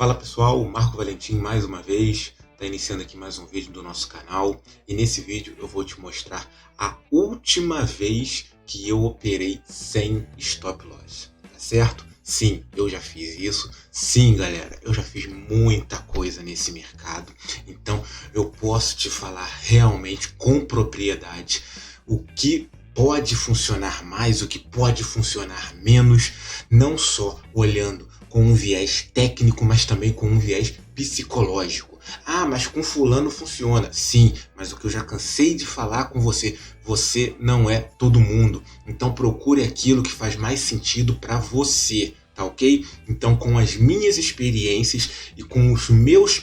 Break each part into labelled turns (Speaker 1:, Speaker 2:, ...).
Speaker 1: Fala pessoal, Marco Valentim mais uma vez, está iniciando aqui mais um vídeo do nosso canal e nesse vídeo eu vou te mostrar a última vez que eu operei sem stop loss, tá certo? Sim, eu já fiz isso, sim galera, eu já fiz muita coisa nesse mercado, então eu posso te falar realmente com propriedade o que pode funcionar mais, o que pode funcionar menos, não só olhando com um viés técnico, mas também com um viés psicológico. Ah, mas com fulano funciona. Sim, mas o que eu já cansei de falar com você, você não é todo mundo. Então procure aquilo que faz mais sentido para você, tá ok? Então com as minhas experiências e com os meus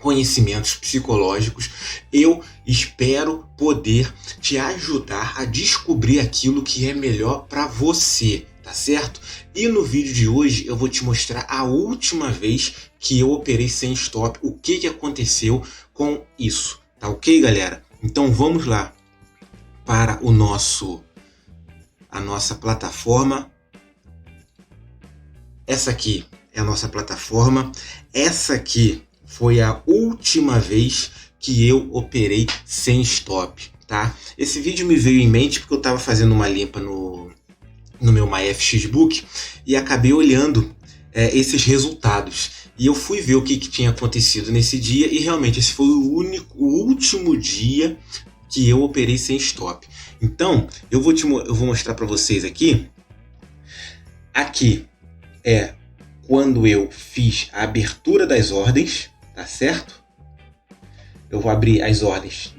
Speaker 1: conhecimentos psicológicos, eu espero poder te ajudar a descobrir aquilo que é melhor para você, tá certo? E no vídeo de hoje eu vou te mostrar a última vez que eu operei sem stop, o que aconteceu com isso, tá ok, galera? Então vamos lá para a nossa plataforma. Essa aqui é a nossa plataforma, essa aqui foi a última vez que eu operei sem stop, tá? Esse vídeo me veio em mente porque eu estava fazendo uma limpa no meu MyFXBook e acabei olhando esses resultados. E eu fui ver o que tinha acontecido nesse dia e realmente esse foi o último dia que eu operei sem stop. Então, eu vou mostrar para vocês aqui. Aqui é quando eu fiz a abertura das ordens, tá certo? Eu vou abrir as ordens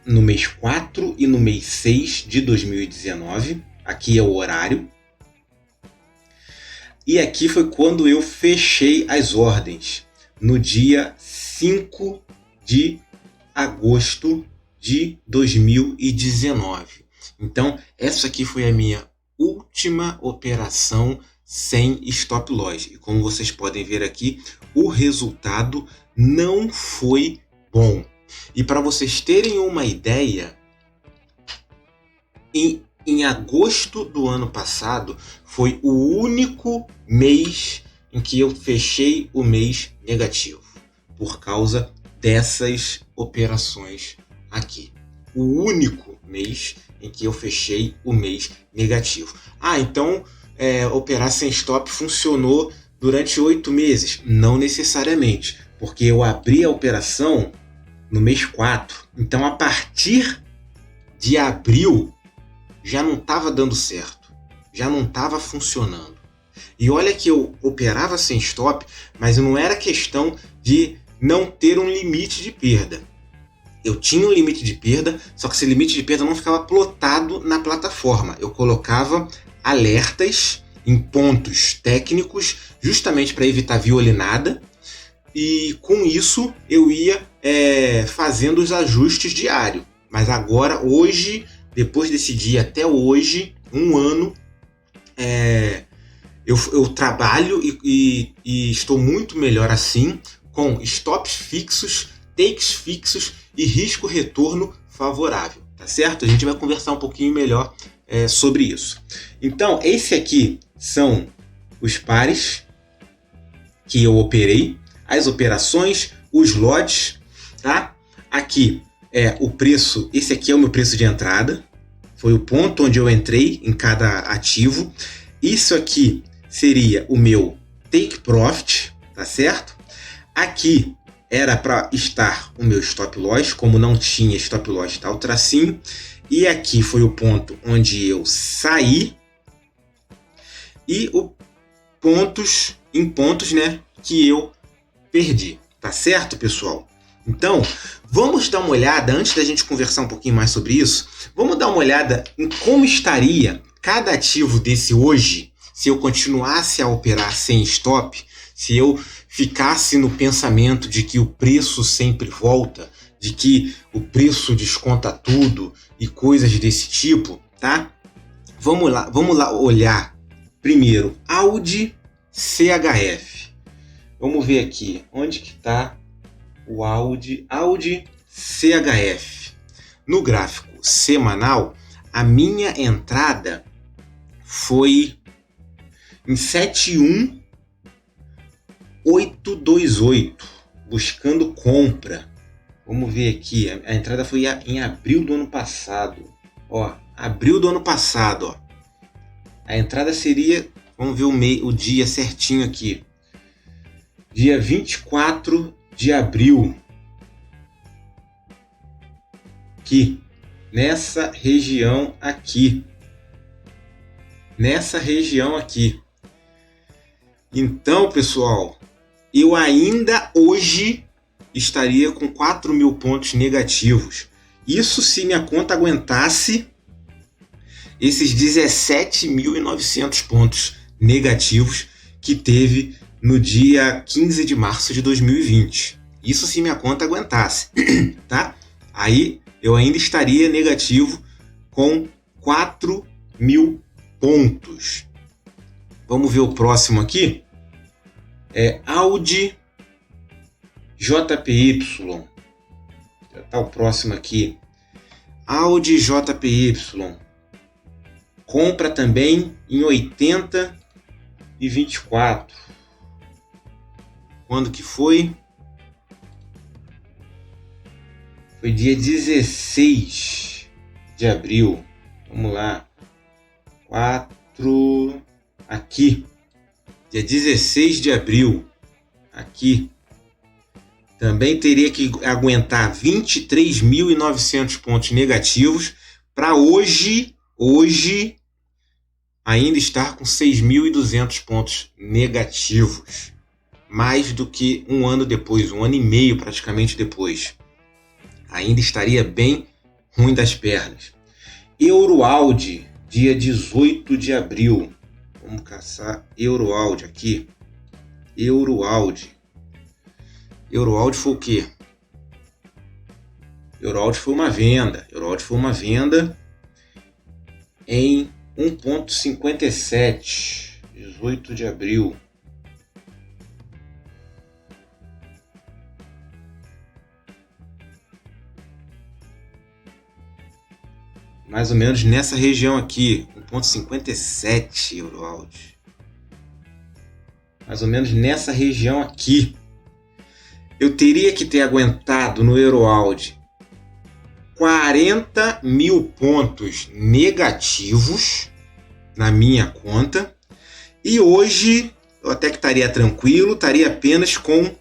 Speaker 1: no mês 4 e no mês 6 de 2019. Aqui é o horário. E aqui foi quando eu fechei as ordens, no dia 5 de agosto de 2019. Então, essa aqui foi a minha última operação sem stop loss. E como vocês podem ver aqui, o resultado não foi bom. E para vocês terem uma ideia, em agosto do ano passado foi o único mês em que eu fechei o mês negativo, por causa dessas operações aqui. O único mês em que eu fechei o mês negativo. Ah, então operar sem stop funcionou durante 8 meses? Não necessariamente, porque eu abri a operação no mês 4. Então, a partir de abril, já não estava dando certo, já não estava funcionando. E olha que eu operava sem stop, mas não era questão de não ter um limite de perda. Eu tinha um limite de perda, só que esse limite de perda não ficava plotado na plataforma. Eu colocava alertas em pontos técnicos, justamente para evitar violinada, e com isso eu ia fazendo os ajustes diários. Mas agora, hoje, depois desse dia até hoje, um ano, eu trabalho e estou muito melhor assim, com stops fixos, takes fixos e risco-retorno favorável, tá certo? A gente vai conversar um pouquinho melhor sobre isso. Então, esse aqui são os pares que eu operei, as operações, os lotes, tá? Aqui é o preço, esse aqui é o meu preço de entrada, foi o ponto onde eu entrei em cada ativo. Isso aqui seria o meu take profit, tá certo? Aqui era para estar o meu stop loss, como não tinha stop loss, tá o tracinho. E aqui foi o ponto onde eu saí e em pontos, né, que eu perdi, tá certo, pessoal? Então, vamos dar uma olhada, antes da gente conversar um pouquinho mais sobre isso, vamos dar uma olhada em como estaria cada ativo desse hoje, se eu continuasse a operar sem stop, se eu ficasse no pensamento de que o preço sempre volta, de que o preço desconta tudo e coisas desse tipo, tá? Vamos lá olhar primeiro Audi CHF. Vamos ver aqui, onde que está o Audi CHF. No gráfico semanal, a minha entrada foi em 7,1 828, buscando compra. Vamos ver aqui, a entrada foi em abril do ano passado. Ó, abril do ano passado, ó. A entrada seria, vamos ver o dia certinho aqui. Dia 24 de abril. Aqui, nessa região aqui. Nessa região aqui. Então, pessoal, eu ainda hoje estaria com 4.000 pontos negativos. Isso se minha conta aguentasse esses 17.900 pontos negativos que teve no dia 15 de março de 2020. Isso se minha conta aguentasse, tá? Aí eu ainda estaria negativo com 4.000 pontos. Vamos ver o próximo aqui. É Audi JPY. Já tá o próximo aqui. Audi JPY. Compra também em 80 e 24. Quando que foi? Foi dia 16 de abril. Vamos lá. 4 aqui. Dia 16 de abril. Aqui. Também teria que aguentar 23.900 pontos negativos para hoje ainda estar com 6.200 pontos negativos. Mais do que um ano depois, um ano e meio praticamente depois. Ainda estaria bem ruim das pernas. Euroaudi, dia 18 de abril. Vamos caçar Euroaudi aqui. Euroaudi. Euroaudi foi o quê? Euroaudi foi uma venda. Euroaudi foi uma venda em 1,57. 18 de abril. Mais ou menos nessa região aqui. 1,57 Euroaudi. Mais ou menos nessa região aqui. Eu teria que ter aguentado no Euroaudi 40.000 pontos negativos na minha conta. E hoje eu até que estaria tranquilo, estaria apenas com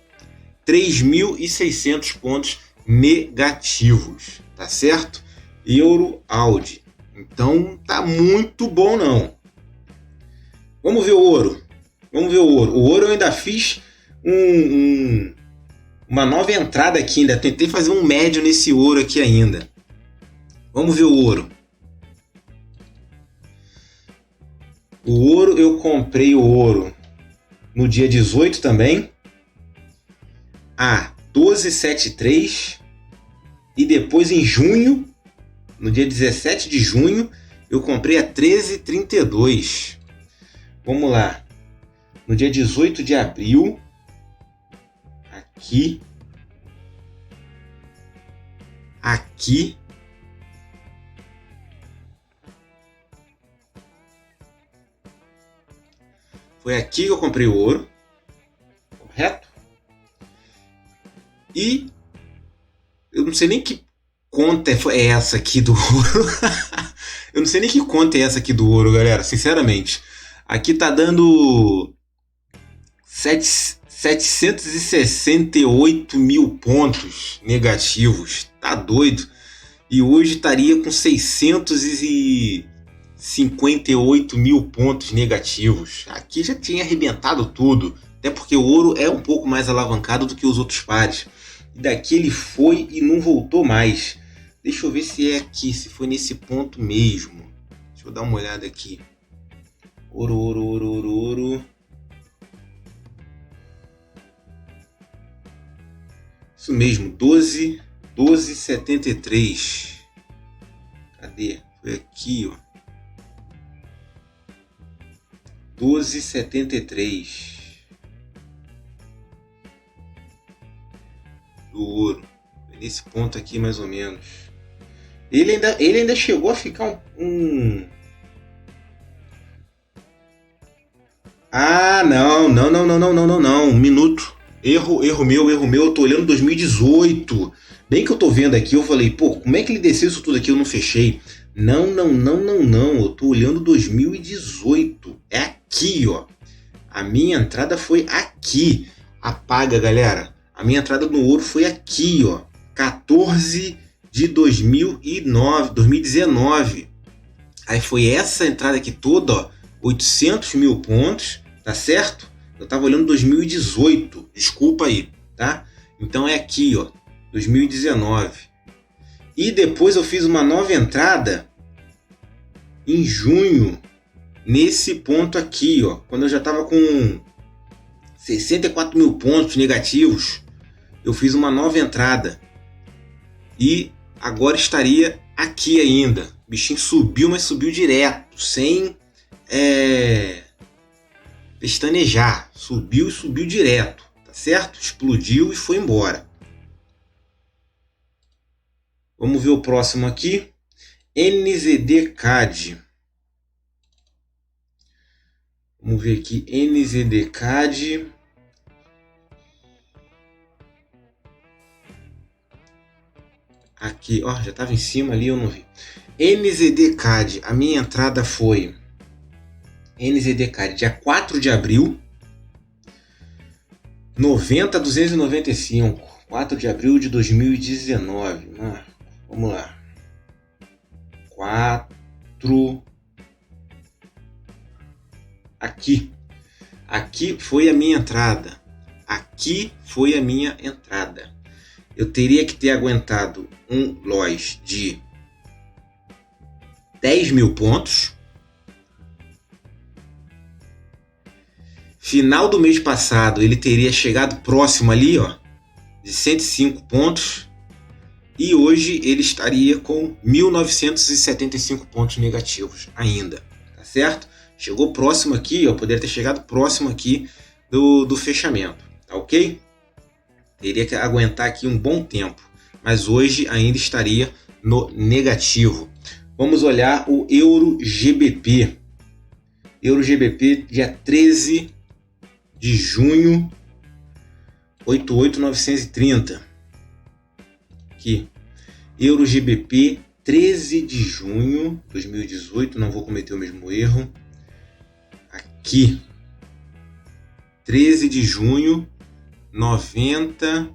Speaker 1: 3.600 pontos negativos, tá certo? Euroaudi. Então tá muito bom não. Vamos ver o ouro. O ouro eu ainda fiz uma nova entrada aqui, ainda tentei fazer um médio nesse ouro aqui ainda. Vamos ver o ouro. O ouro, eu comprei o ouro no dia 18 também, a 12,73, e depois em junho, no dia 17 de junho, eu comprei a 13,32. Vamos lá. No dia 18 de abril, aqui, foi aqui que eu comprei o ouro, correto? E eu não sei nem que conta é essa aqui do ouro. Eu não sei nem que conta é essa aqui do ouro, galera, sinceramente. Aqui tá dando 768.000 pontos negativos. Tá doido? E hoje estaria com 658.000 pontos negativos. Aqui já tinha arrebentado tudo. Até porque o ouro é um pouco mais alavancado do que os outros pares. E daqui ele foi e não voltou mais. Deixa eu ver se é aqui, se foi nesse ponto mesmo. Deixa eu dar uma olhada aqui. Ouro. Isso mesmo, 12,73. Cadê? Foi aqui, ó. 12,73 do ouro. Nesse ponto aqui, mais ou menos. Ele ainda chegou a ficar Ah, não. Um minuto. Erro meu. Eu tô olhando 2018. Bem que eu tô vendo aqui, eu falei, pô, como é que ele desceu isso tudo aqui? Eu não fechei. Não. Eu tô olhando 2018. É aqui, ó. A minha entrada foi aqui. Apaga, galera. A minha entrada no ouro foi aqui, ó. 14 de 2019. Aí foi essa entrada aqui toda, ó. 800 mil pontos, tá certo? Eu tava olhando 2018. Desculpa aí, tá? Então é aqui, ó. 2019. E depois eu fiz uma nova entrada em junho. Nesse ponto aqui, ó. Quando eu já tava com 64 mil pontos negativos, eu fiz uma nova entrada. E agora estaria aqui ainda. O bichinho subiu, mas subiu direto, sem pestanejar. Subiu direto, tá certo? Explodiu e foi embora. Vamos ver o próximo aqui. NZD-CAD. Vamos ver aqui. NZD-CAD. Aqui, ó, já estava em cima ali, eu não vi. NZD-CAD, a minha entrada foi NZD-CAD, dia 4 de abril, 90,295. 4 de abril de 2019. Vamos lá. 4. Aqui. Aqui foi a minha entrada. Eu teria que ter aguentado um loss de 10 mil pontos. Final do mês passado, ele teria chegado próximo ali, ó, de 105 pontos. E hoje ele estaria com 1.975 pontos negativos ainda, tá certo? Chegou próximo aqui, ó, poderia ter chegado próximo aqui do fechamento, tá ok? Teria que aguentar aqui um bom tempo, mas hoje ainda estaria no negativo. Vamos olhar o Euro GBP. Euro GBP, dia 13 de junho, 88,930. Aqui. Euro GBP, 13 de junho de 2018. Não vou cometer o mesmo erro. Aqui. 13 de junho, 90.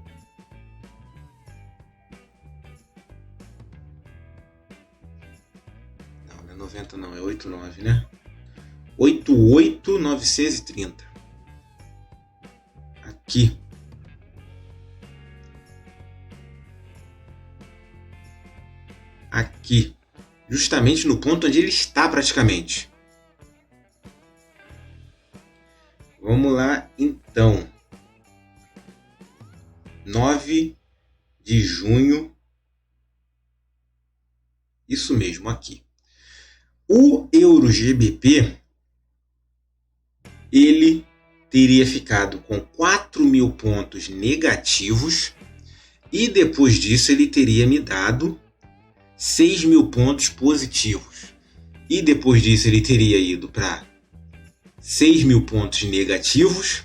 Speaker 1: Não é 90 não, é 89, né? 88,930. Aqui. Aqui. Justamente no ponto onde ele está praticamente. Vamos lá, então. 9 de junho. Isso mesmo, aqui. O Euro GBP, ele teria ficado com 4 mil pontos negativos e depois disso ele teria me dado 6 mil pontos positivos. E depois disso ele teria ido para 6 mil pontos negativos,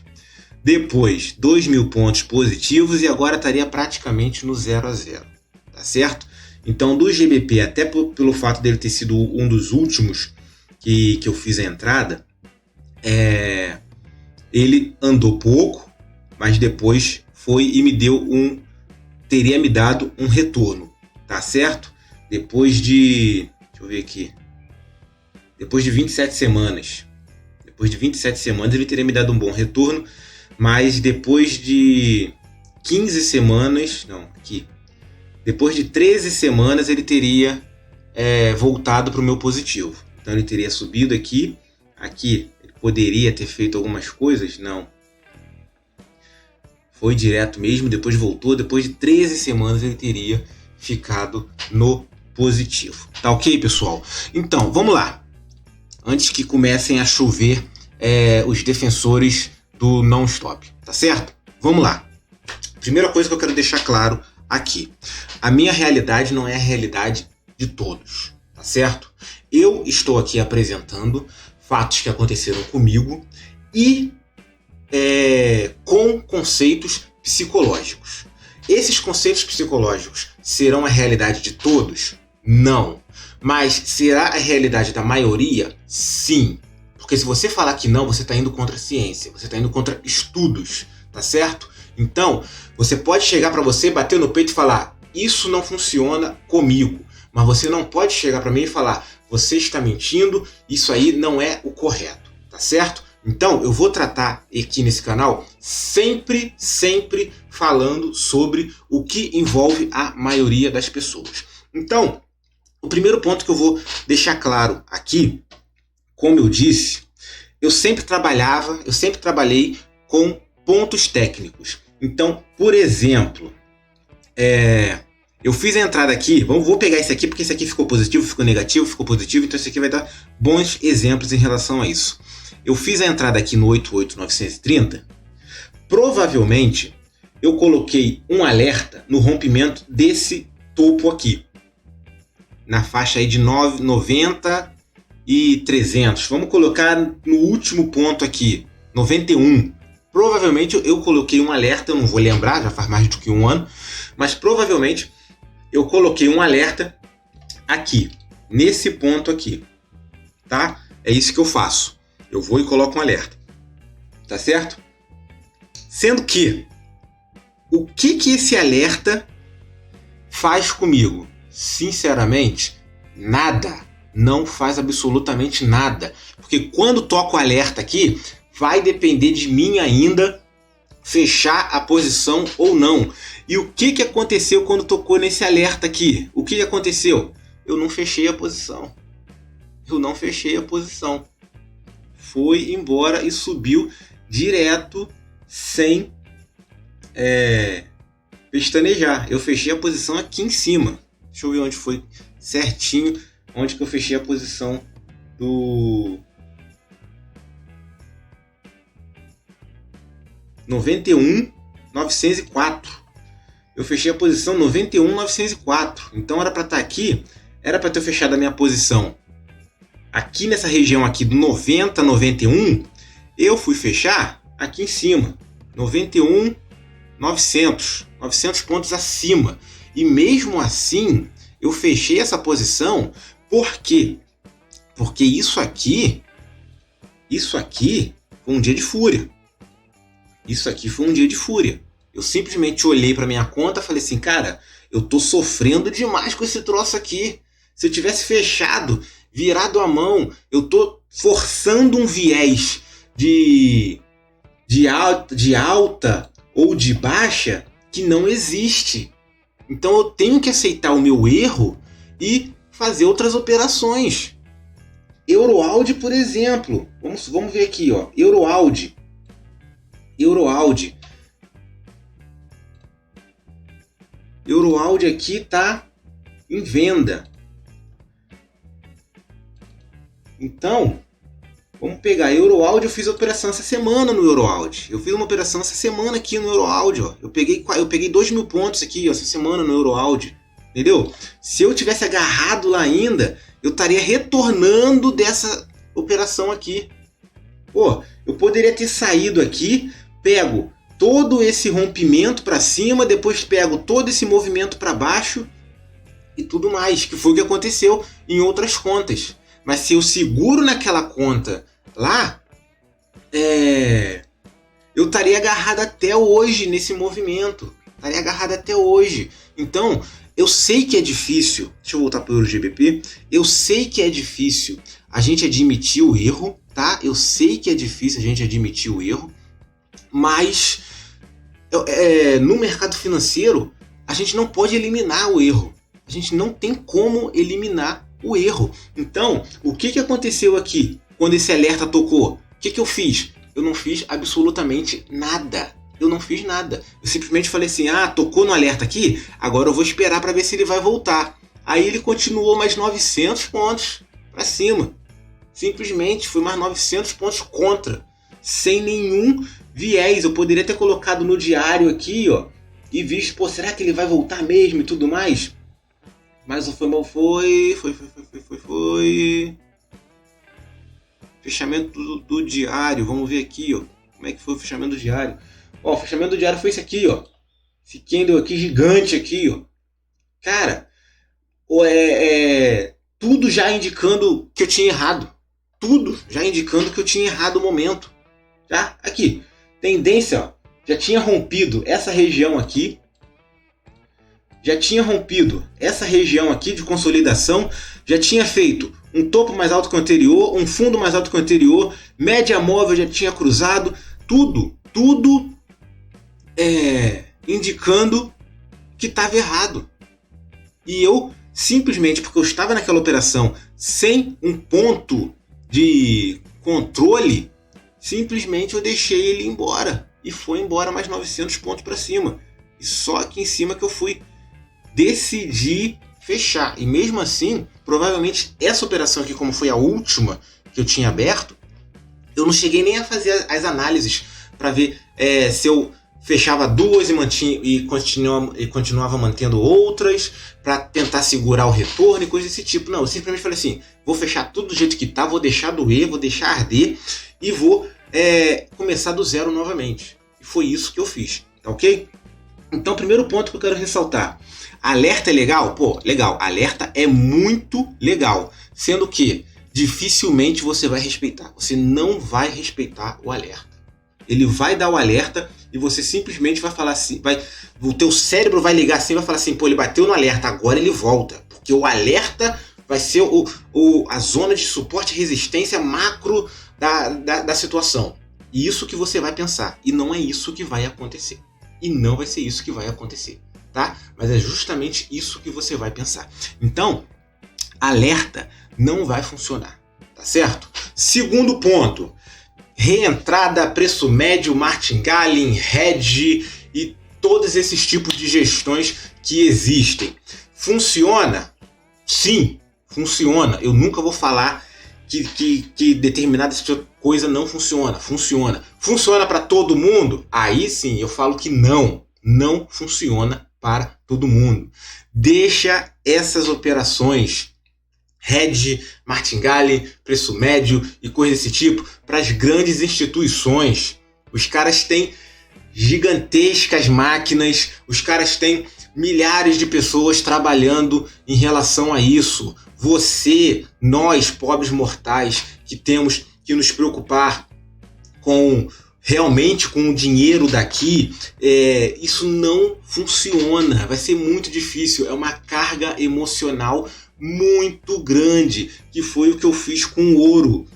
Speaker 1: depois 2 mil pontos positivos e agora estaria praticamente no 0 a 0, tá certo? Então do GBP, até pelo fato dele ter sido um dos últimos que eu fiz a entrada, ele andou pouco, mas depois foi e teria me dado um retorno, tá certo? Depois de 27 semanas. Depois de 27 semanas ele teria me dado um bom retorno, mas depois de 15 semanas, depois de 13 semanas ele teria voltado para o meu positivo. Então ele teria subido aqui, ele poderia ter feito algumas coisas, não. Foi direto mesmo, depois voltou, depois de 13 semanas ele teria ficado no positivo. Tá ok, pessoal? Então, vamos lá. Antes que comecem a chover os defensores do non-stop, tá certo? Vamos lá. Primeira coisa que eu quero deixar claro aqui. A minha realidade não é a realidade de todos, tá certo? Eu estou aqui apresentando fatos que aconteceram comigo e com conceitos psicológicos. Esses conceitos psicológicos serão a realidade de todos? Não. Mas será a realidade da maioria? Sim. Porque se você falar que não, você está indo contra a ciência, você está indo contra estudos, tá certo? Então, você pode chegar para você, bater no peito e falar: isso não funciona comigo. Mas você não pode chegar para mim e falar: você está mentindo, isso aí não é o correto, tá certo? Então, eu vou tratar aqui nesse canal sempre falando sobre o que envolve a maioria das pessoas. Então, o primeiro ponto que eu vou deixar claro aqui, como eu disse, eu sempre trabalhei com pontos técnicos. Então, por exemplo, eu fiz a entrada aqui, vou pegar esse aqui porque esse aqui ficou positivo, ficou negativo, ficou positivo, então esse aqui vai dar bons exemplos em relação a isso. Eu fiz a entrada aqui no 88930, provavelmente eu coloquei um alerta no rompimento desse topo aqui, na faixa aí de 90 e 300. Vamos colocar no último ponto aqui, 91. Provavelmente eu coloquei um alerta, eu não vou lembrar, já faz mais do que um ano, mas provavelmente eu coloquei um alerta aqui, nesse ponto aqui, tá? É isso que eu faço. Eu vou e coloco um alerta, tá certo? Sendo que, o que esse alerta faz comigo? Sinceramente, nada. Não faz absolutamente nada. Porque quando toco o alerta aqui, vai depender de mim ainda fechar a posição ou não. E o que aconteceu quando tocou nesse alerta aqui? O que aconteceu? Eu não fechei a posição. Foi embora e subiu direto sem pestanejar. Eu fechei a posição aqui em cima. Deixa eu ver onde foi certinho, onde que eu fechei a posição do 91.904. Eu fechei a posição 91.904. Então era para estar aqui, era para ter fechado a minha posição aqui nessa região aqui do 90, 91. Eu fui fechar aqui em cima, 91.900, 900 pontos acima. E mesmo assim, eu fechei essa posição. Por quê? Porque isso aqui foi um dia de fúria. Eu simplesmente olhei para minha conta e falei assim: cara, eu tô sofrendo demais com esse troço aqui. Se eu tivesse fechado, virado a mão, eu tô forçando um viés de alta ou de baixa que não existe. Então eu tenho que aceitar o meu erro e fazer outras operações. Euroaudi, por exemplo. Vamos ver aqui, ó. Euroaudi aqui tá em venda. Então, vamos pegar Euroaudi. Eu fiz operação essa semana no Euroaudi. Eu fiz uma operação essa semana aqui no Euroaudi, ó. Eu peguei 2.000 pontos aqui, ó, essa semana no Euroaudi. Entendeu? Se eu tivesse agarrado lá ainda, eu estaria retornando dessa operação aqui. Pô, eu poderia ter saído aqui, pego todo esse rompimento para cima, depois pego todo esse movimento para baixo e tudo mais, que foi o que aconteceu em outras contas. Mas se eu seguro naquela conta lá, eu estaria agarrado até hoje nesse movimento. Então, eu sei que é difícil. Deixa eu voltar para o EuroGBP. Eu sei que é difícil a gente admitir o erro, tá? Eu sei que é difícil a gente admitir o erro. Mas no mercado financeiro, a gente não pode eliminar o erro. A gente não tem como eliminar o erro. Então, o que aconteceu aqui quando esse alerta tocou? O que eu fiz? Eu não fiz absolutamente nada. Eu simplesmente falei assim: tocou no alerta aqui, agora eu vou esperar para ver se ele vai voltar. Aí ele continuou mais 900 pontos para cima. Simplesmente foi mais 900 pontos contra, sem nenhum viés. Eu poderia ter colocado no diário aqui, ó, e visto, pô, será que ele vai voltar mesmo e tudo mais? Mas o foi. Fechamento do diário, vamos ver aqui, ó. Como é que foi o fechamento do diário? Ó, o fechamento do diário foi esse aqui, ó. Esse candle aqui gigante aqui, ó. Cara, tudo já indicando que eu tinha errado. Tudo já indicando que eu tinha errado o momento. Já aqui, tendência, ó, já tinha rompido essa região aqui. Já tinha rompido essa região aqui de consolidação. Já tinha feito um topo mais alto que o anterior, um fundo mais alto que o anterior, média móvel já tinha cruzado. Tudo indicando que estava errado. E eu, simplesmente porque eu estava naquela operação sem um ponto de controle, simplesmente eu deixei ele ir embora. E foi embora mais 900 pontos para cima. E só aqui em cima que eu fui decidir fechar. E mesmo assim, provavelmente essa operação aqui, como foi a última que eu tinha aberto, eu não cheguei nem a fazer as análises para ver se eu fechava duas e continuava mantendo outras para tentar segurar o retorno e coisa desse tipo. Não, eu simplesmente falei assim, vou fechar tudo do jeito que tá, vou deixar doer, vou deixar arder e vou começar do zero novamente. E foi isso que eu fiz, tá ok? Então, primeiro ponto que eu quero ressaltar. Alerta é legal? Pô, legal. Alerta é muito legal. Sendo que dificilmente você vai respeitar. Você não vai respeitar o alerta. Ele vai dar o alerta e você simplesmente vai falar assim, o teu cérebro vai ligar assim e vai falar assim, pô, ele bateu no alerta, agora ele volta. Porque o alerta vai ser a zona de suporte e resistência macro da situação. E isso que você vai pensar. E não é isso que vai acontecer. E não vai ser isso que vai acontecer, tá? Mas é justamente isso que você vai pensar. Então, alerta não vai funcionar, tá certo? Segundo ponto, reentrada, preço médio, martingale, hedge e todos esses tipos de gestões que existem. Funciona? Sim, funciona. Eu nunca vou falar que determinada coisa não funciona. Funciona. Funciona para todo mundo? Aí sim, eu falo que não funciona para todo mundo. Deixa essas operações hedge, martingale, preço médio e coisa desse tipo para as grandes instituições. Os caras têm gigantescas máquinas, os caras têm milhares de pessoas trabalhando em relação a isso. Você, nós, pobres mortais, que temos que nos preocupar realmente com o dinheiro daqui, isso não funciona. Vai ser muito difícil. É uma carga emocional muito grande, que foi o que eu fiz com o ouro.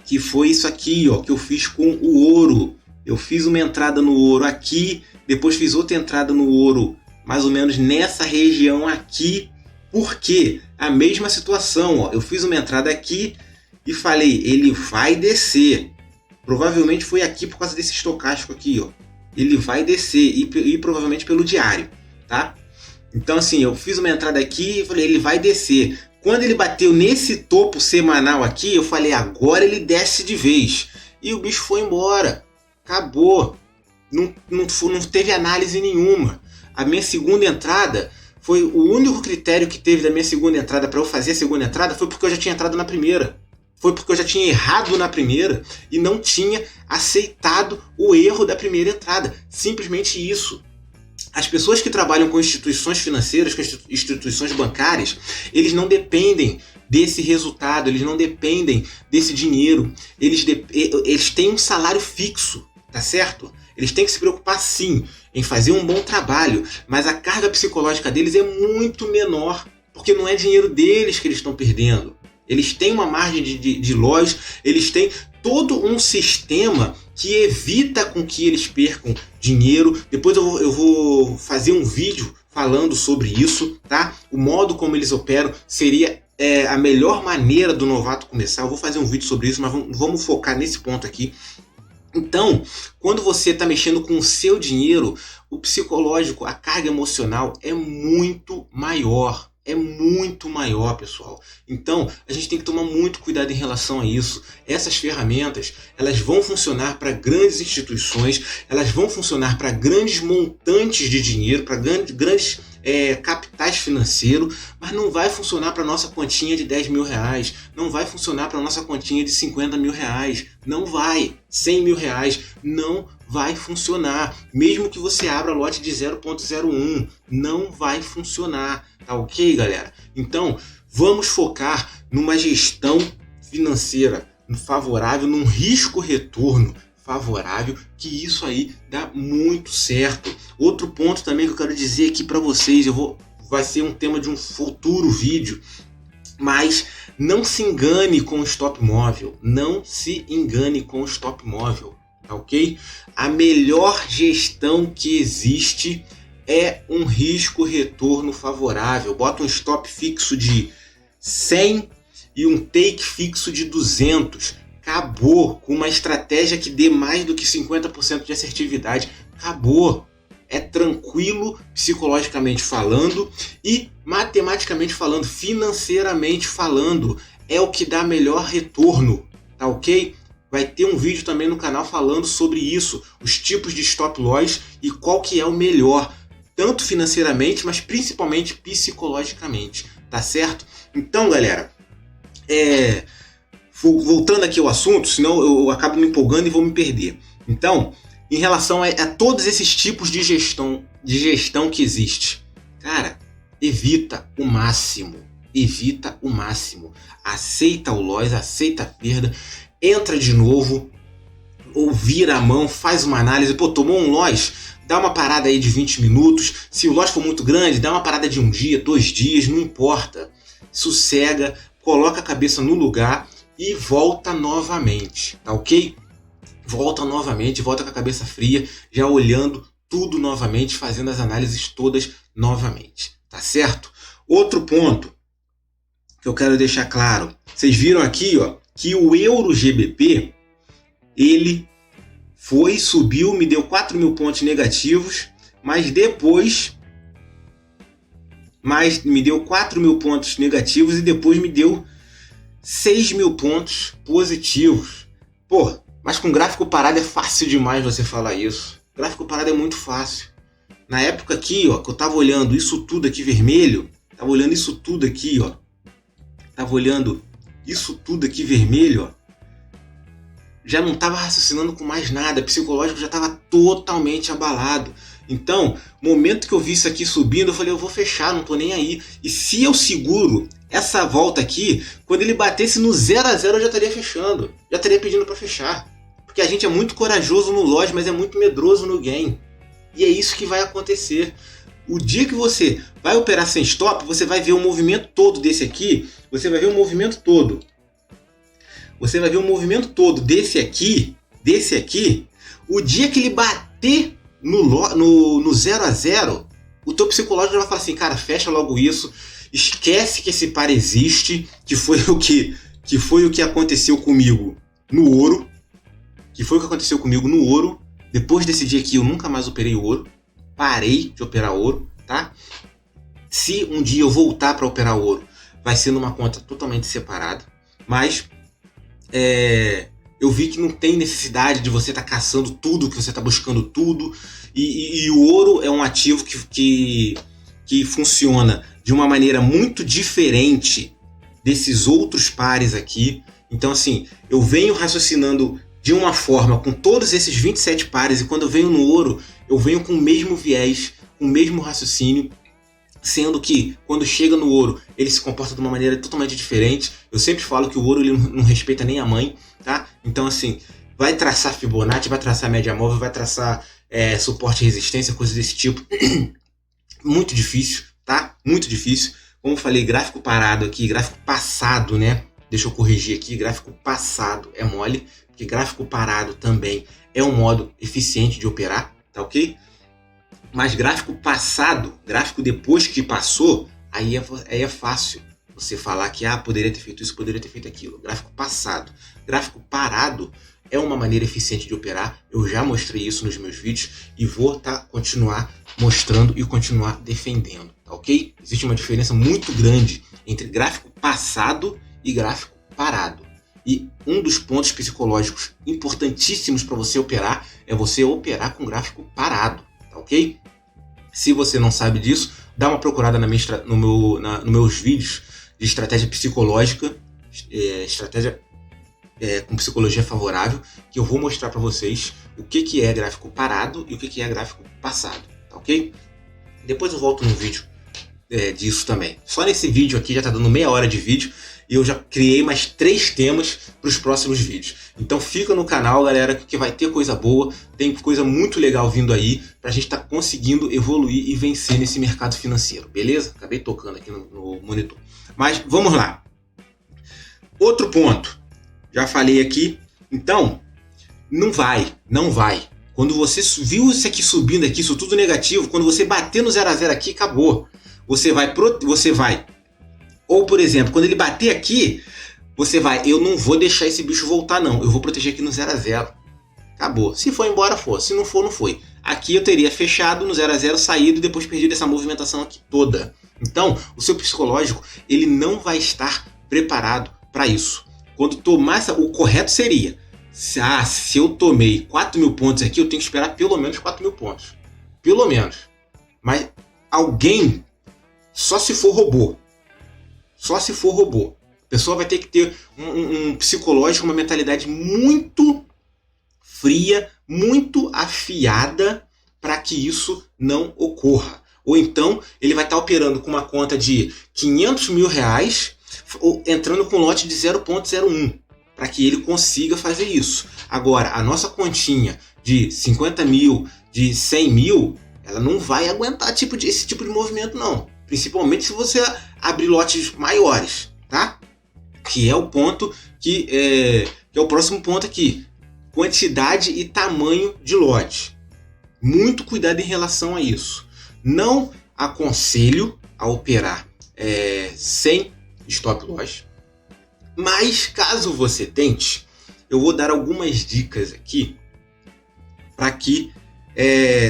Speaker 1: Que foi isso aqui, ó, que eu fiz com o ouro. Eu fiz uma entrada no ouro aqui, depois fiz outra entrada no ouro, mais ou menos nessa região aqui. Por quê? A mesma situação, ó. Eu fiz uma entrada aqui e falei, ele vai descer. Provavelmente foi aqui por causa desse estocástico aqui, ó. Ele vai descer e provavelmente pelo diário, tá? Então assim, eu fiz uma entrada aqui e falei, ele vai descer. Quando ele bateu nesse topo semanal aqui, eu falei, agora ele desce de vez. E o bicho foi embora. Acabou. Não teve análise nenhuma. A minha segunda entrada foi o único critério que teve da minha segunda entrada para eu fazer a segunda entrada foi porque eu já tinha entrado na primeira. Foi porque eu já tinha errado na primeira e não tinha aceitado o erro da primeira entrada. Simplesmente isso. As pessoas que trabalham com instituições financeiras, com instituições bancárias, eles não dependem desse resultado, eles não dependem desse dinheiro. Eles têm um salário fixo, tá certo? Eles têm que se preocupar sim em fazer um bom trabalho, mas a carga psicológica deles é muito menor, porque não é dinheiro deles que eles estão perdendo. Eles têm uma margem de loss, eles têm todo um sistema que evita com que eles percam dinheiro. Depois eu vou fazer um vídeo falando sobre isso, tá? O modo como eles operam seria a melhor maneira do novato começar. Eu vou fazer um vídeo sobre isso, mas vamos focar nesse ponto aqui. Então, quando você está mexendo com o seu dinheiro, o psicológico, a carga emocional é muito maior. É muito maior, pessoal. Então, a gente tem que tomar muito cuidado em relação a isso. Essas ferramentas, elas vão funcionar para grandes instituições, elas vão funcionar para grandes montantes de dinheiro, para grandes capitais financeiros, mas não vai funcionar para nossa continha de 10 mil reais, não vai funcionar para nossa continha de 50 mil reais, não vai, 100 mil reais, não vai funcionar, mesmo que você abra lote de 0.01, não vai funcionar, tá ok, galera? Então, vamos focar numa gestão financeira favorável, num risco-retorno favorável, que isso aí dá muito certo. Outro ponto também que eu quero dizer aqui para vocês, vai ser um tema de um futuro vídeo, mas não se engane com o stop móvel, não se engane com o stop móvel, tá ok? A melhor gestão que existe é um risco-retorno favorável. Bota um stop fixo de 100 e um take fixo de 200. Acabou. Com uma estratégia que dê mais do que 50% de assertividade. Acabou. É tranquilo, psicologicamente falando e matematicamente falando, financeiramente falando. É o que dá melhor retorno, tá ok? Vai ter um vídeo também no canal falando sobre isso, os tipos de stop loss e qual que é o melhor, tanto financeiramente, mas principalmente psicologicamente, tá certo? Então, galera, voltando aqui ao assunto, senão eu acabo me empolgando e vou me perder. Então, em relação a todos esses tipos de gestão que existe, cara, evita o máximo, aceita o loss, aceita a perda, entra de novo, ou vira a mão, faz uma análise, tomou um loss, dá uma parada aí de 20 minutos, se o loss for muito grande, dá uma parada de 1 dia, 2 dias, não importa, sossega, coloca a cabeça no lugar e volta novamente, tá ok? Volta novamente, volta com a cabeça fria, já olhando tudo novamente, fazendo as análises todas novamente, tá certo? Outro ponto que eu quero deixar claro, vocês viram aqui, ó, que o Euro GBP, ele subiu, me deu 4 mil pontos negativos, mas depois me deu 4 mil pontos negativos e depois me deu 6 mil pontos positivos. Mas com gráfico parado é fácil demais você falar isso. Gráfico parado é muito fácil. Na época aqui, ó, que eu tava olhando isso tudo aqui vermelho, já não estava raciocinando com mais nada, psicológico já estava totalmente abalado. Então, momento que eu vi isso aqui subindo, eu falei, eu vou fechar, não tô nem aí. E se eu seguro essa volta aqui, quando ele batesse no 0 a 0 eu já estaria fechando, já estaria pedindo para fechar. Porque a gente é muito corajoso no loss, mas é muito medroso no gain. E é isso que vai acontecer. O dia que você vai operar sem stop, você vai ver o movimento todo desse aqui, você vai ver o movimento todo desse aqui, o dia que ele bater no 0 a 0, o teu psicológico já vai falar assim, cara, fecha logo isso, esquece que esse par existe, que foi o que aconteceu comigo no ouro, depois desse dia aqui eu nunca mais operei ouro, parei de operar ouro, tá? Se um dia eu voltar para operar ouro, vai ser numa conta totalmente separada, mas eu vi que não tem necessidade de você estar caçando tudo, que você está buscando tudo, e o ouro é um ativo que funciona de uma maneira muito diferente desses outros pares aqui. Então assim, eu venho raciocinando de uma forma com todos esses 27 pares, e quando eu venho no ouro, eu venho com o mesmo viés, com o mesmo raciocínio, sendo que quando chega no ouro, ele se comporta de uma maneira totalmente diferente. Eu sempre falo que o ouro ele não respeita nem a mãe, tá? Então assim, vai traçar Fibonacci, vai traçar média móvel, vai traçar suporte e resistência, coisas desse tipo. Muito difícil, tá? Muito difícil. Como eu falei, gráfico parado aqui, gráfico passado, né? Deixa eu corrigir aqui, gráfico passado é mole, porque gráfico parado também é um modo eficiente de operar, tá ok? Mas gráfico passado, gráfico depois que passou, aí é fácil você falar que poderia ter feito isso, poderia ter feito aquilo. Gráfico passado. Gráfico parado é uma maneira eficiente de operar. Eu já mostrei isso nos meus vídeos e vou continuar mostrando e continuar defendendo, tá ok? Existe uma diferença muito grande entre gráfico passado e gráfico parado. E um dos pontos psicológicos importantíssimos para você operar é você operar com gráfico parado, tá ok? Se você não sabe disso, dá uma procurada nos meus vídeos de estratégia psicológica, estratégia com psicologia favorável, que eu vou mostrar para vocês o que é gráfico parado e o que é gráfico passado, tá ok? Depois eu volto no vídeo disso também. Só nesse vídeo aqui já está dando meia hora de vídeo e eu já criei mais 3 temas para os próximos vídeos. Então fica no canal, galera, que vai ter coisa boa, tem coisa muito legal vindo aí para a gente estar conseguindo evoluir e vencer nesse mercado financeiro, beleza? Acabei tocando aqui no monitor. Mas vamos lá. Outro ponto, já falei aqui, então não vai. Quando você viu isso aqui subindo aqui, isso tudo negativo, quando você bater no 0 a 0 aqui, acabou. Você vai, ou por exemplo, quando ele bater aqui, eu não vou deixar esse bicho voltar não, eu vou proteger aqui no 0 a 0. Acabou. Se for embora, for. Se não for, não foi. Aqui eu teria fechado no 0 a 0, saído e depois perdido essa movimentação aqui toda. Então, o seu psicológico, ele não vai estar preparado para isso. Quando tomar, o correto seria, se eu tomei 4.000 pontos aqui, eu tenho que esperar pelo menos 4.000 pontos. Pelo menos. Mas alguém, só se for robô. A pessoa vai ter que ter um psicológico, uma mentalidade muito fria, muito afiada para que isso não ocorra. Ou então ele vai estar operando com uma conta de 500 mil reais, ou entrando com lote de 0,01, para que ele consiga fazer isso. Agora, a nossa continha de 50 mil, de 100 mil, ela não vai aguentar esse tipo de movimento não. Principalmente se você abrir lotes maiores, tá? Que é o ponto que é o próximo ponto aqui. Quantidade e tamanho de lote. Muito cuidado em relação a isso. Não aconselho a operar sem stop loss. Mas caso você tente, eu vou dar algumas dicas aqui para que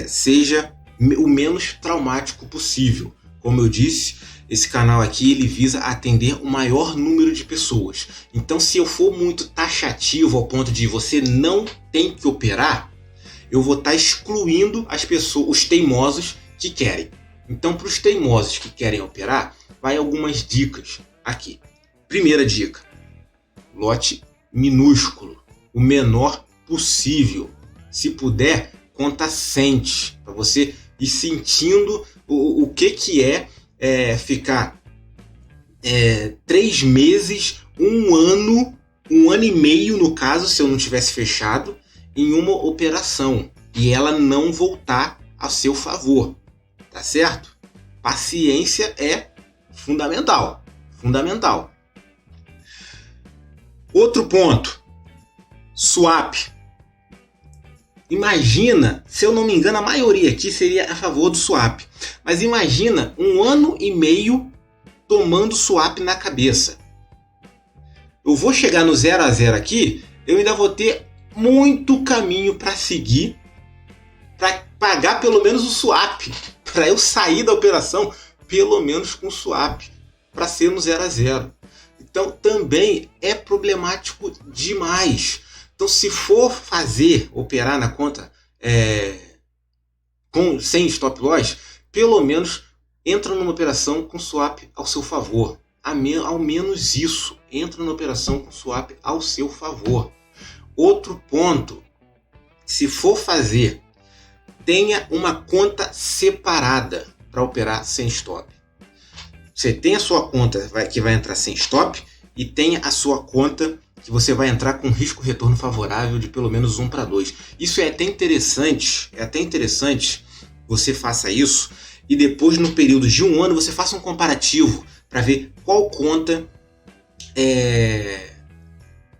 Speaker 1: seja o menos traumático possível. Como eu disse, esse canal aqui ele visa atender o maior número de pessoas. Então, se eu for muito taxativo ao ponto de você não tem que operar, eu vou estar excluindo as pessoas, os teimosos que querem. Então, para os teimosos que querem operar, vai algumas dicas aqui. Primeira dica: lote minúsculo, o menor possível. Se puder, conta cente, para você ir sentindo o que é ficar 3 meses, 1 ano, 1 ano e meio, no caso, se eu não tivesse fechado, em uma operação e ela não voltar a seu favor, tá certo? Paciência é fundamental. Outro ponto, swap. Imagina, se eu não me engano, a maioria aqui seria a favor do swap. Mas imagina 1 ano e meio tomando swap na cabeça. Eu vou chegar no 0 a 0 aqui, eu ainda vou ter muito caminho para seguir para pagar pelo menos o swap, para eu sair da operação pelo menos com swap, para ser no 0 a 0. Então também é problemático demais. Então, se for operar na conta sem stop loss, pelo menos entra numa operação com swap ao seu favor. Ao menos isso, entra na operação com swap ao seu favor. Outro ponto, se for fazer, tenha uma conta separada para operar sem stop. Você tem a sua conta que vai entrar sem stop e tenha a sua conta que você vai entrar com risco retorno favorável de pelo menos 1:2. Isso é até interessante, você faça isso e depois no período de 1 ano você faça um comparativo para ver qual conta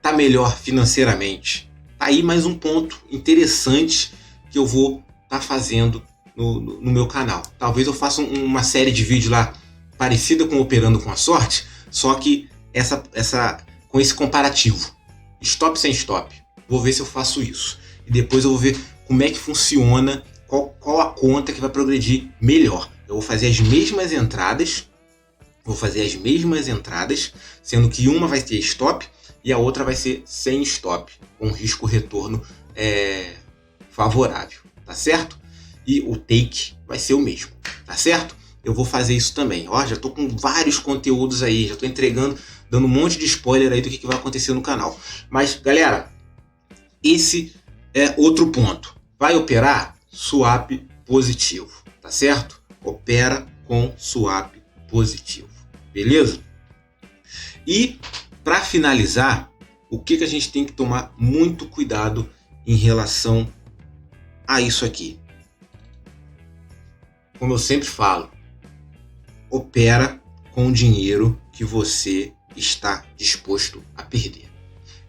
Speaker 1: tá melhor financeiramente. Tá aí mais um ponto interessante que eu vou estar fazendo no meu canal. Talvez eu faça uma série de vídeos lá parecida com Operando com a Sorte, só que com esse comparativo, stop sem stop. Vou ver se eu faço isso. E depois eu vou ver como é que funciona, qual a conta que vai progredir melhor. Eu vou fazer as mesmas entradas, sendo que uma vai ter stop e a outra vai ser sem stop, com risco retorno favorável, tá certo? E o take vai ser o mesmo, tá certo? eu vou fazer isso também. Ó, já tô com vários conteúdos aí, já tô entregando, dando um monte de spoiler aí do que vai acontecer no canal. Mas, galera, esse é outro ponto. Vai operar swap positivo, tá certo? Opera com swap positivo, beleza? E para finalizar, o que a gente tem que tomar muito cuidado em relação a isso aqui? Como eu sempre falo, opera com o dinheiro que você está disposto a perder.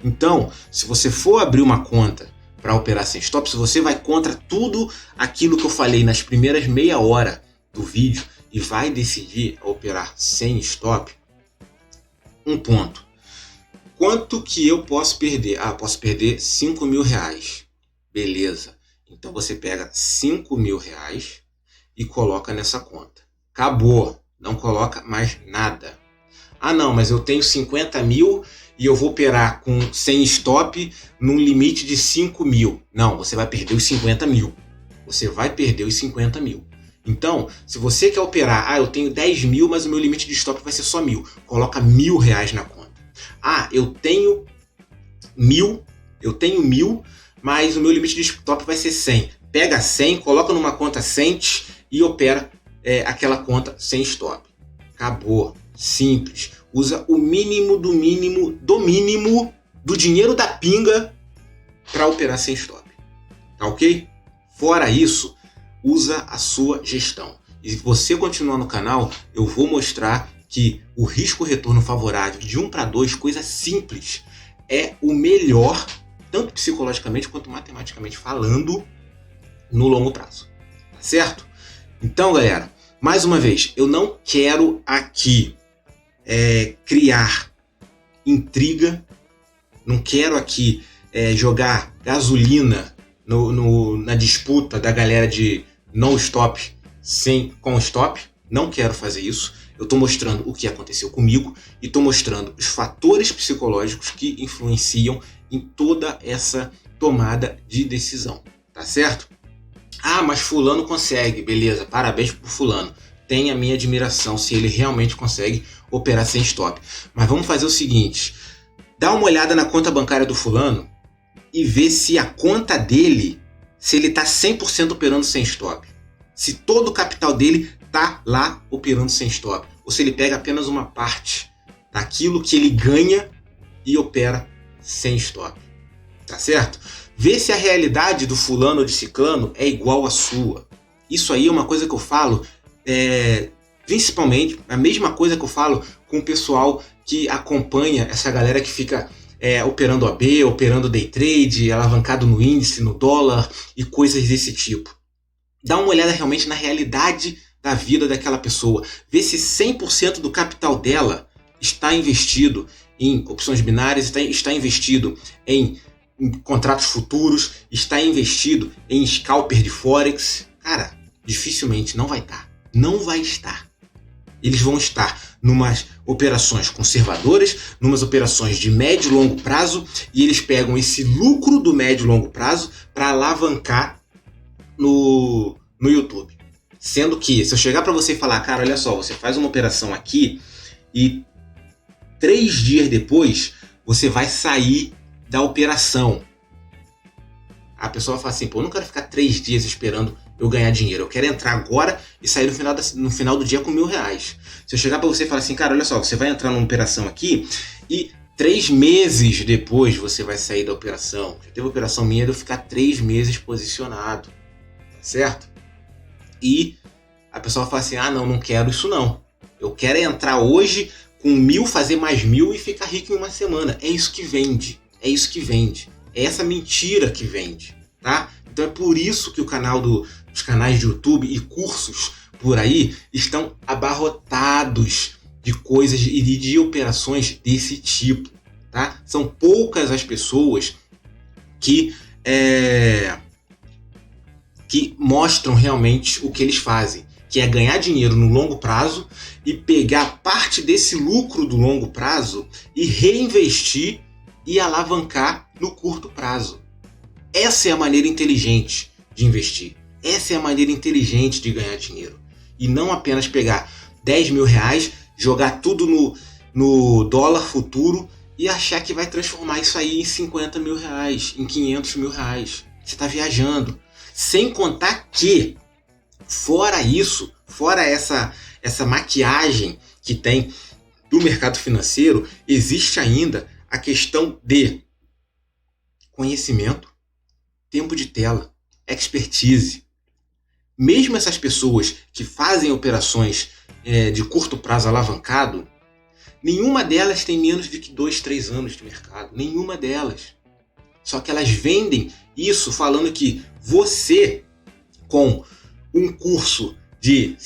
Speaker 1: Então, se você for abrir uma conta para operar sem stop, se você vai contra tudo aquilo que eu falei nas primeiras meia hora do vídeo e vai decidir operar sem stop, um ponto. Quanto que eu posso perder? Ah, posso perder R$5.000. Beleza. Então você pega R$5.000 e coloca nessa conta. Acabou. Não coloca mais nada. Ah não, mas eu tenho 50 mil e eu vou operar sem stop num limite de 5 mil. Não, você vai perder os 50 mil. Você vai perder os 50 mil. Então, se você quer operar, eu tenho 10 mil, mas o meu limite de stop vai ser só 1.000. Coloca R$1.000 na conta. Ah, eu tenho 1.000, mas o meu limite de stop vai ser 100. Pega 100, coloca numa conta Cent e opera aquela conta sem stop. Acabou. Simples. Usa o mínimo do mínimo do mínimo do dinheiro da pinga para operar sem stop. Tá ok? Fora isso, usa a sua gestão. E se você continuar no canal, eu vou mostrar que o risco-retorno favorável de 1 para 2, coisa simples, é o melhor, tanto psicologicamente quanto matematicamente falando, no longo prazo. Tá certo? Então, galera, mais uma vez, eu não quero aqui criar intriga, não quero aqui jogar gasolina na disputa da galera de no stop com stop. Não quero fazer isso. Eu estou mostrando o que aconteceu comigo e estou mostrando os fatores psicológicos que influenciam em toda essa tomada de decisão. Tá certo? Ah, mas fulano consegue. Beleza, parabéns pro fulano. Tem a minha admiração se ele realmente consegue operar sem stop. Mas vamos fazer o seguinte. Dá uma olhada na conta bancária do fulano e vê se a conta dele, se ele está 100% operando sem stop. Se todo o capital dele está lá operando sem stop. Ou se ele pega apenas uma parte daquilo que ele ganha e opera sem stop. Tá certo? Vê se a realidade do fulano ou de ciclano é igual à sua. Isso aí é uma coisa que eu falo, principalmente, a mesma coisa que eu falo com o pessoal que acompanha essa galera que fica operando AB, operando day trade, alavancado no índice, no dólar e coisas desse tipo. Dá uma olhada realmente na realidade da vida daquela pessoa. Vê se 100% do capital dela está investido em opções binárias, está investido em contratos futuros, está investido em scalper de Forex. Cara, dificilmente não vai estar. Não vai estar. Eles vão estar numas operações conservadoras, numas operações de médio e longo prazo, e eles pegam esse lucro do médio e longo prazo para alavancar no YouTube. Sendo que, se eu chegar para você e falar, cara, olha só, você faz uma operação aqui e 3 dias depois você vai sair da operação. A pessoa fala assim, pô, eu não quero ficar 3 dias esperando eu ganhar dinheiro. Eu quero entrar agora e sair no final do dia com R$1.000. Se eu chegar para você e falar assim, cara, olha só, você vai entrar numa operação aqui e 3 meses depois você vai sair da operação. Já teve operação minha de eu ficar 3 meses posicionado. Tá certo? E a pessoa fala assim, não quero isso não. Eu quero entrar hoje com 1.000, fazer mais 1.000 e ficar rico em uma semana. É isso que vende. É isso que vende. É essa mentira que vende. Tá? Então é por isso que o canal os canais de YouTube e cursos por aí estão abarrotados de coisas e de operações desse tipo. Tá? São poucas as pessoas que mostram realmente o que eles fazem, que é ganhar dinheiro no longo prazo e pegar parte desse lucro do longo prazo e reinvestir e alavancar no curto prazo. Essa é a maneira inteligente de investir. Essa é a maneira inteligente de ganhar dinheiro. e não apenas pegar 10 mil reais, jogar tudo no dólar futuro e achar que vai transformar isso aí em 50 mil reais, em 500 mil reais. Você está viajando. Sem contar que, fora isso, fora essa maquiagem que tem do mercado financeiro, existe ainda a questão de conhecimento, tempo de tela, expertise. Mesmo essas pessoas que fazem operações de curto prazo alavancado, nenhuma delas tem menos de que 2, 3 anos de mercado. Nenhuma delas. Só que elas vendem isso falando que você, com um curso de,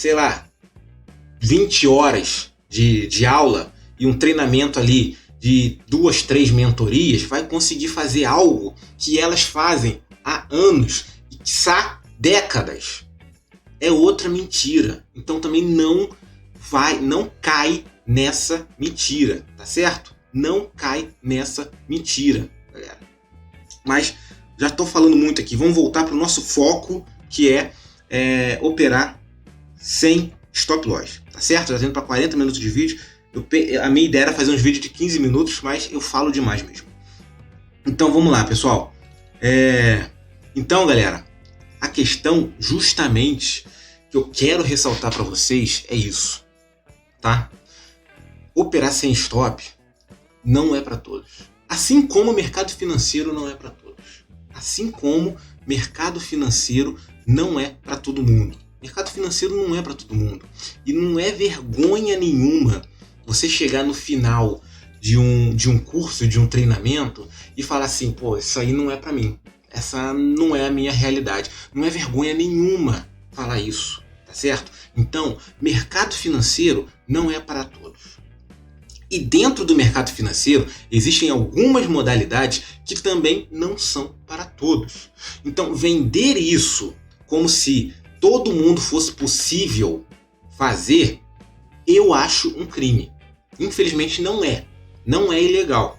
Speaker 1: 20 horas de aula e um treinamento ali de 2, 3 mentorias, vai conseguir fazer algo que elas fazem há anos e quiçá décadas. É outra mentira. Então também não cai nessa mentira, tá certo? Não cai nessa mentira, galera. Mas já estou falando muito aqui. Vamos voltar para o nosso foco, que é operar sem stop loss, tá certo? Já tendo para 40 minutos de vídeo. A minha ideia era fazer uns vídeos de 15 minutos, mas eu falo demais mesmo. Então vamos lá, pessoal. Então, galera, a questão justamente que eu quero ressaltar para vocês é isso, tá? Operar sem stop não é para todos. Assim como o mercado financeiro não é para todos. Assim como mercado financeiro não é para todo mundo. Mercado financeiro não é para todo mundo. E não é vergonha nenhuma você chegar no final de um curso, de um treinamento e falar assim, pô, isso aí não é para mim. Essa não é a minha realidade. Não é vergonha nenhuma falar isso, tá certo? Então, mercado financeiro não é para todos. E dentro do mercado financeiro existem algumas modalidades que também não são para todos. Então, vender isso como se todo mundo fosse possível fazer, eu acho um crime. Infelizmente não é. Não é ilegal.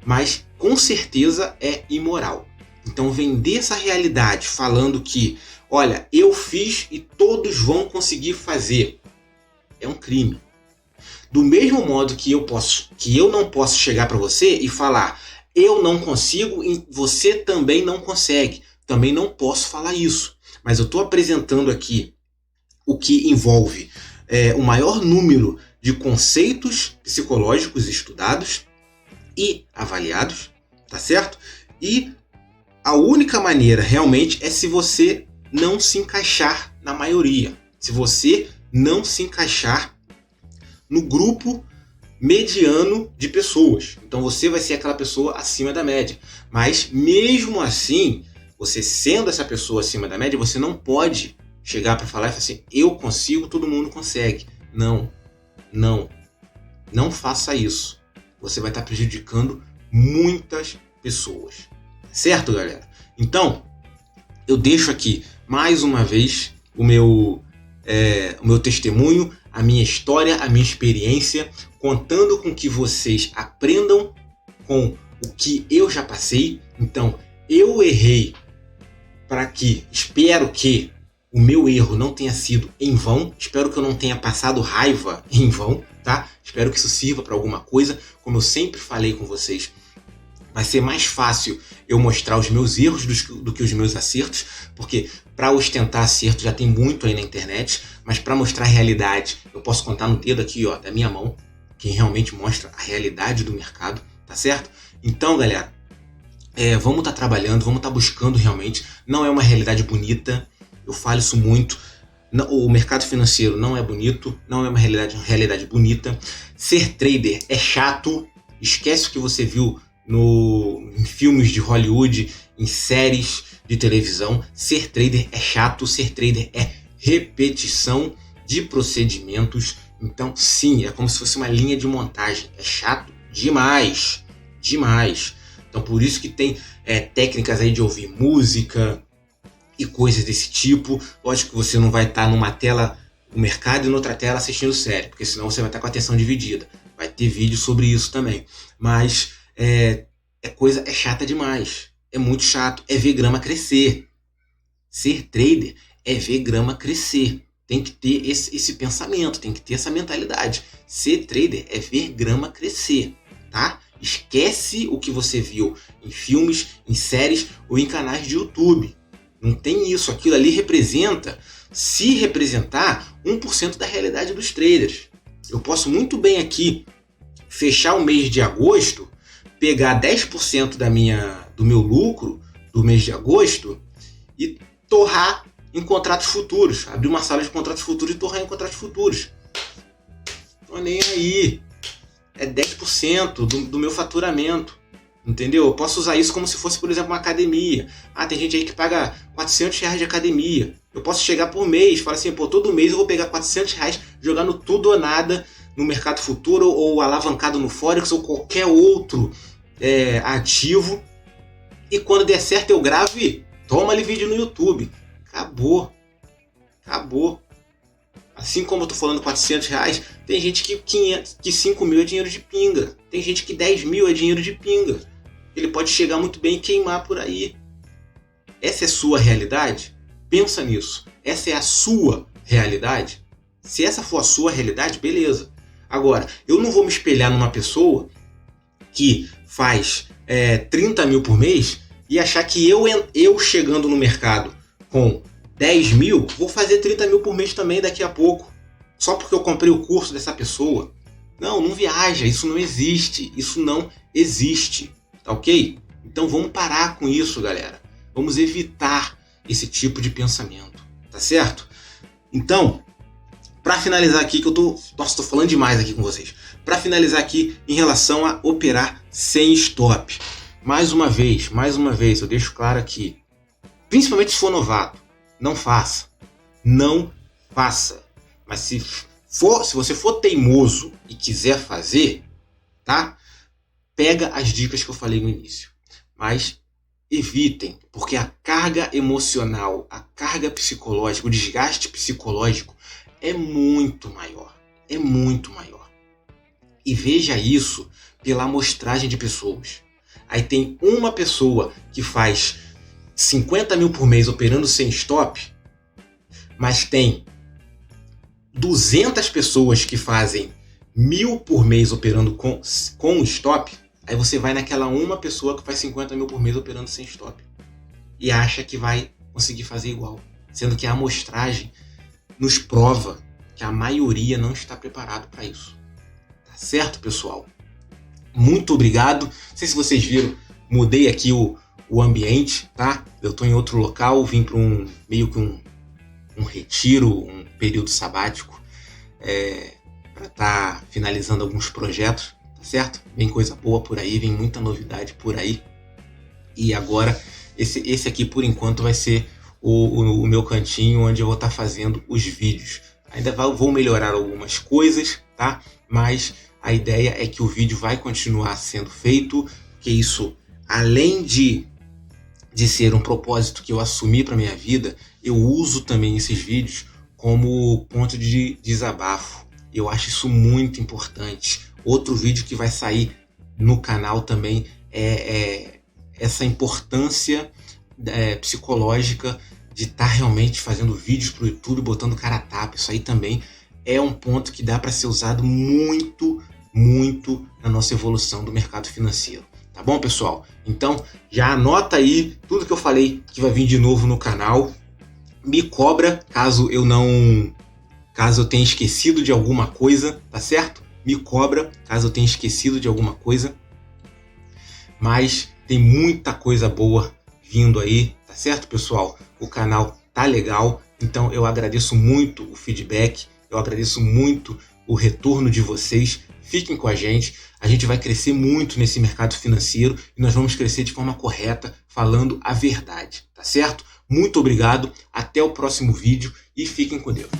Speaker 1: Mas com certeza é imoral. Então vender essa realidade falando que, olha, eu fiz e todos vão conseguir fazer, é um crime. Do mesmo modo que eu não posso chegar para você e falar, eu não consigo e você também não consegue. Também não posso falar isso. Mas eu estou apresentando aqui o que envolve o maior número de conceitos psicológicos estudados e avaliados, tá certo? E a única maneira realmente é se você não se encaixar na maioria. Se você não se encaixar no grupo mediano de pessoas. Então você vai ser aquela pessoa acima da média. Mas mesmo assim, você sendo essa pessoa acima da média, você não pode chegar para falar e falar assim, eu consigo, todo mundo consegue. Não. Não faça isso. Você vai estar prejudicando muitas pessoas. Certo, galera? Então, eu deixo aqui mais uma vez o meu testemunho, a minha história, a minha experiência, contando com que vocês aprendam com o que eu já passei. Então, eu errei espero que o meu erro não tenha sido em vão, espero que eu não tenha passado raiva em vão, tá? Espero que isso sirva para alguma coisa. Como eu sempre falei com vocês, vai ser mais fácil eu mostrar os meus erros do que os meus acertos, porque para ostentar acerto já tem muito aí na internet, mas para mostrar a realidade, eu posso contar no dedo aqui, ó, da minha mão, quem realmente mostra a realidade do mercado, tá certo? Então, galera, vamos estar trabalhando, vamos estar buscando realmente. Não é uma realidade bonita, eu falo isso muito. O mercado financeiro não é bonito, não é uma realidade bonita. Ser trader é chato, esquece o que você viu em filmes de Hollywood, em séries de televisão. Ser trader é chato, ser trader é repetição de procedimentos. Então sim, é como se fosse uma linha de montagem, é chato demais. Então por isso que tem técnicas aí de ouvir música e coisas desse tipo. Lógico que você não vai estar numa tela o mercado e noutra tela assistindo série, porque senão você vai estar com a atenção dividida. Vai ter vídeo sobre isso também. Mas é chata demais. É muito chato. É ver grama crescer. Ser trader é ver grama crescer. tem que ter esse pensamento, tem que ter essa mentalidade. Ser trader é ver grama crescer, tá? Esquece o que você viu em filmes, em séries ou em canais de YouTube. Não tem isso. Aquilo ali representa, se representar, 1% da realidade dos traders. Eu posso muito bem aqui fechar o mês de agosto, pegar 10% do meu lucro do mês de agosto e torrar em contratos futuros. Abrir uma sala de contratos futuros e torrar em contratos futuros. Tô nem aí. É 10% do meu faturamento. Entendeu? Eu posso usar isso como se fosse, por exemplo, uma academia. Tem gente aí que paga R$400 de academia. Eu posso chegar por mês, falar assim, todo mês eu vou pegar R$400 jogando tudo ou nada no mercado futuro ou alavancado no Forex ou qualquer outro ativo. E quando der certo eu gravo e toma ali vídeo no YouTube. Acabou. Assim como eu tô falando R$400, tem gente que 5 mil é dinheiro de pinga. Tem gente que 10 mil é dinheiro de pinga. Ele pode chegar muito bem e queimar por aí. Essa é a sua realidade? Pensa nisso. Essa é a sua realidade? Se essa for a sua realidade, beleza. Agora, eu não vou me espelhar numa pessoa que faz 30 mil por mês e achar que eu chegando no mercado com 10 mil, vou fazer 30 mil por mês também daqui a pouco. Só porque eu comprei o curso dessa pessoa. Não viaja, isso não existe. Isso não existe, tá ok? Então vamos parar com isso, galera. Vamos evitar esse tipo de pensamento, tá certo? Então, para finalizar aqui, que eu tô falando demais aqui com vocês. Para finalizar aqui, em relação a operar sem stop. Mais uma vez, eu deixo claro aqui. Principalmente se for novato, não faça. Não faça. Mas se você for teimoso e quiser fazer, tá? Pega as dicas que eu falei no início. Mas evitem, porque a carga emocional, a carga psicológica, o desgaste psicológico é muito maior. É muito maior. E veja isso pela amostragem de pessoas. Aí tem uma pessoa que faz 50 mil por mês operando sem stop, mas tem 200 pessoas que fazem 1.000 por mês operando com stop. Aí você vai naquela uma pessoa que faz 50 mil por mês operando sem stop e acha que vai conseguir fazer igual, sendo que a amostragem nos prova que a maioria não está preparado para isso. Tá certo, pessoal? Muito obrigado. Não sei se vocês viram, mudei aqui o ambiente, tá? Eu estou em outro local, vim para meio que um retiro, um período sabático, para estar finalizando alguns projetos, tá certo? Vem coisa boa por aí, vem muita novidade por aí. E agora, esse aqui por enquanto vai ser o meu cantinho onde eu vou estar fazendo os vídeos. Ainda vou melhorar algumas coisas, tá? Mas a ideia é que o vídeo vai continuar sendo feito, que isso, além de ser um propósito que eu assumi para minha vida, eu uso também esses vídeos como ponto de desabafo. Eu acho isso muito importante. Outro vídeo que vai sair no canal também é essa importância psicológica de estar realmente fazendo vídeos para o YouTube, botando cara a tapa. Isso aí também é um ponto que dá para ser usado muito, muito na nossa evolução do mercado financeiro. Tá bom, pessoal? Então, já anota aí tudo que eu falei que vai vir de novo no canal. Me cobra caso eu tenha esquecido de alguma coisa, tá certo? Me cobra caso eu tenha esquecido de alguma coisa. Mas tem muita coisa boa vindo aí, tá certo, pessoal? O canal tá legal, então eu agradeço muito o feedback, eu agradeço muito o retorno de vocês. Fiquem com a gente vai crescer muito nesse mercado financeiro e nós vamos crescer de forma correta, falando a verdade, tá certo? Muito obrigado, até o próximo vídeo e fiquem com Deus.